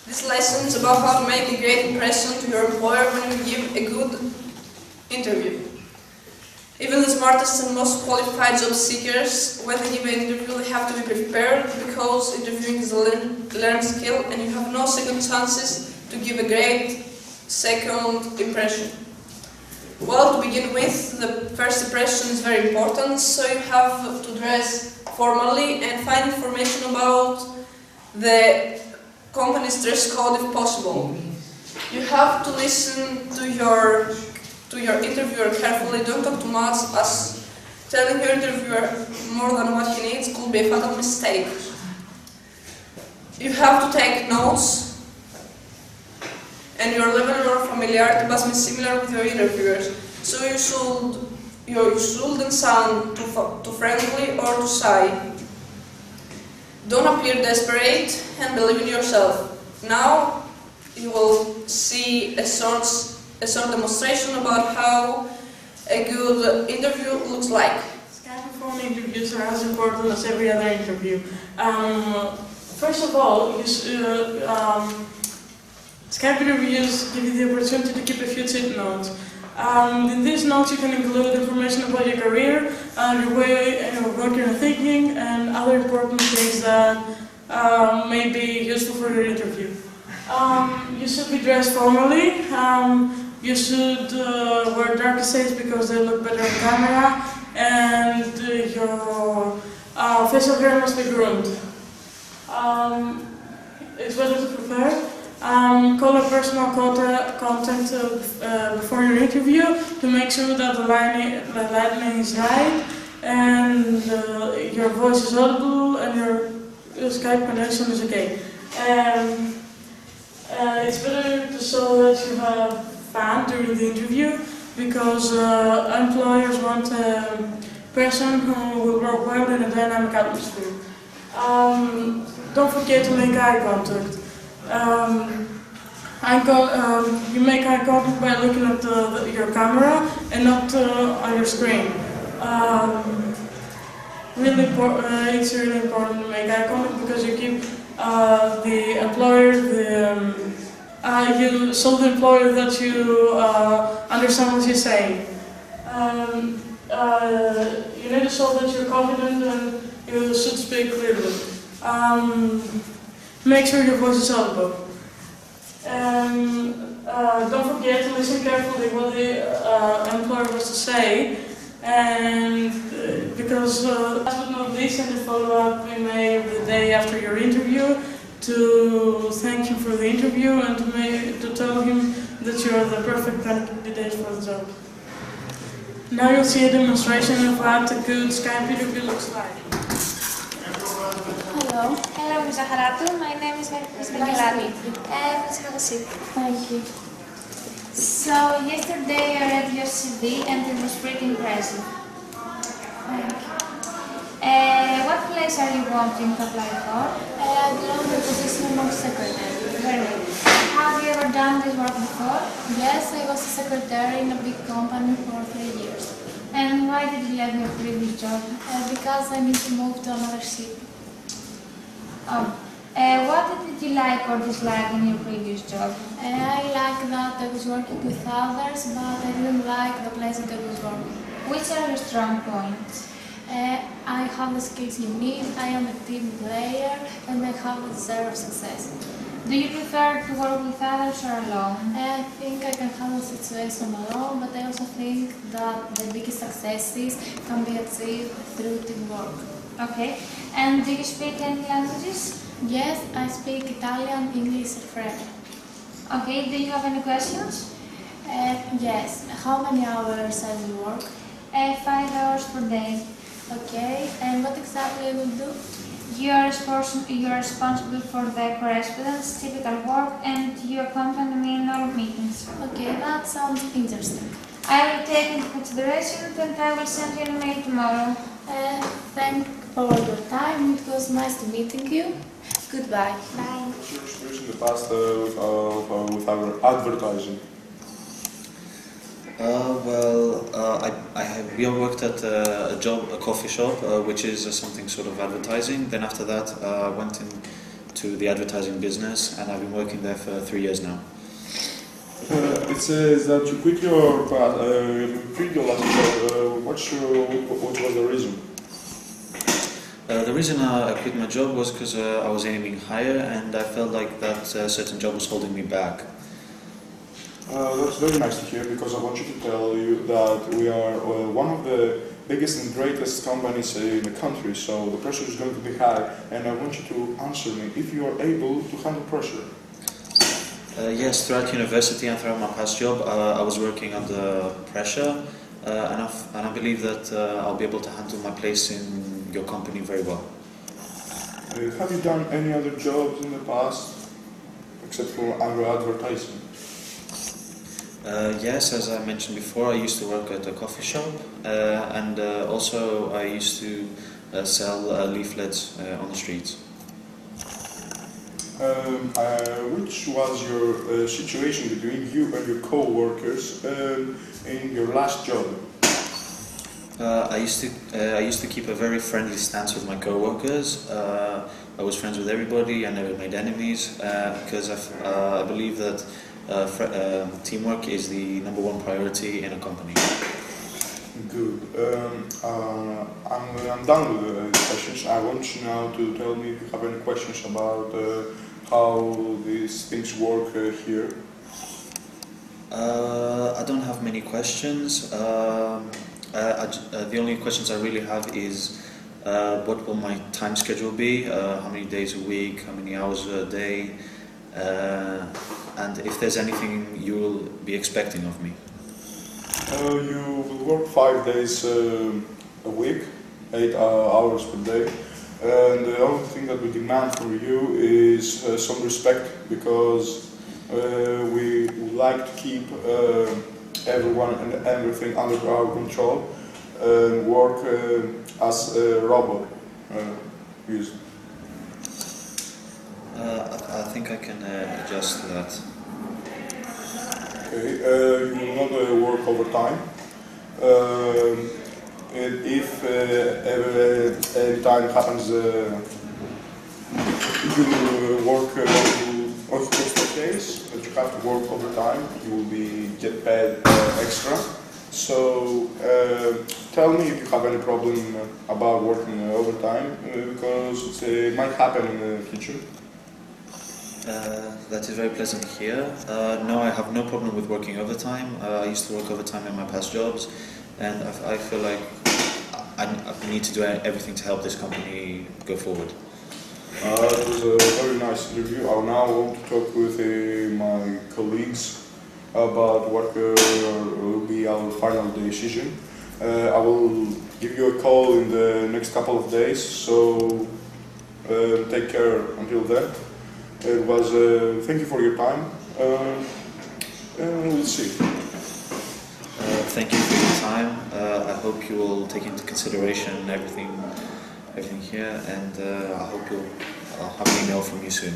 This lesson is about how to make a great impression to your employer when you give a good interview. Even the smartest and most qualified job seekers, when they give an interview, they have to be prepared because interviewing is a learned skill and you have no second chances to give a great second impression. Well, to begin with, the first impression is very important, so you have to dress formally and find information about the company's dress code if possible. You have to listen to your interviewer carefully. Don't talk too much, as telling your interviewer more than what he needs could be a fatal mistake. You have to take notes, and your level of familiarity must be similar with your interviewers. So you shouldn't sound too friendly or too shy. Don't appear desperate and believe in yourself. Now you will see a short demonstration about how a good interview looks like. Skype phone interviews are as important as every other interview. First of all, Skype interviews give you the opportunity to keep a few tip notes. In these notes you can include information about your career, your way of working and thinking, and other important things that may be useful for your interview. You should be dressed formally. You should wear darker shades because they look better on camera, and your facial hair must be groomed. It's better to prepare. Call a personal contact before your interview to make sure that the lighting is right and your voice is audible and your Skype connection is okay. It's better to show that you have fun during the interview because employers want a person who will work well in a dynamic atmosphere. Don't forget to make eye contact. You make eye contact by looking at your camera and not on your screen. It's really important to make eye contact because you give the employer you show the employer that you understand what he's saying. You need to show that you're confident and you should speak clearly. Make sure your voice is audible. Don't forget to listen carefully what the employer has to say, and because last but not least, in the follow-up email the day after your interview to thank him for the interview and to tell him that you are the perfect candidate for the job. Now you'll see a demonstration of what a good Skype interview looks like. Hello. Hello, Ms. Zaharatu. My name is Ms. Michelani. Please have a seat. Thank you. So, yesterday I read your CV and it was pretty impressive. Thank you. What place are you wanting to apply for? I belong to the position of secretary. Very good. Have you ever done this work before? Yes, I was a secretary in a big company for 3 years. And why did you leave your previous job? Because I need to move to another city. What did you like or dislike in your previous job? I liked that I was working with others, but I didn't like the place that I was working. Which are your strong points? I have the skills you need, I am a team player, and I have a desire of success. Do you prefer to work with others or alone? I think I can handle the situation alone, but I also think that the biggest successes can be achieved through teamwork. Okay. And do you speak any languages? Yes, I speak Italian, English, and French. Okay. Do you have any questions? Yes. How many hours I will work? 5 hours per day. Okay. And what exactly I will do? You are responsible for the correspondence, typical work, and you accompany me in all meetings. Okay, that sounds interesting. I will take into consideration and I will send you an email tomorrow. Thank you for your time. It was nice to meeting you. Goodbye. Bye. Your experience in the past with our advertising? We all worked at a coffee shop, which is something sort of advertising. Then after that, I went to the advertising business, and I've been working there for 3 years now. It says that you quit your last job. What was the reason? The reason I quit my job was because I was aiming higher, and I felt like that certain job was holding me back. That's very nice to hear, because I want you to tell you that we are one of the biggest and greatest companies in the country, so the pressure is going to be high, and I want you to answer me if you are able to handle pressure. Yes, throughout university and throughout my past job, I was working under pressure, and I believe that I'll be able to handle my place in your company very well. Have you done any other jobs in the past, except for advertising? Yes, as I mentioned before, I used to work at a coffee shop, and also I used to sell leaflets on the streets. Which was your situation between you and your co-workers in your last job? I used to keep a very friendly stance with my co-workers. I was friends with everybody. I never made enemies because I believe that teamwork is the #1 priority in a company. Good. I'm done with the questions. I want you now to tell me if you have any questions about how these things work here. I don't have many questions. The only questions I really have is what will my time schedule be, how many days a week, how many hours a day, and if there's anything you will be expecting of me. You will work 5 days a week, 8 hours per day, and the only thing that we demand from you is some respect, because we would like to keep everyone and everything under our control and work as a robot user. I think I can adjust to that. Okay, you will not work overtime. If every time happens, you will work on days that you have to work overtime. You will get paid extra. So tell me if you have any problem about working overtime, because it might happen in the future. That is very pleasant to hear. No, I have no problem with working overtime. I used to work overtime in my past jobs, and I feel like I need to do everything to help this company go forward. It was a very nice interview. I now want to talk with my colleagues about what will be our final decision. I will give you a call in the next couple of days, so take care until then. It was thank you for your time, and we'll see. Thank you for your time. I hope you will take into consideration everything here, and I hope I'll have an email from you soon.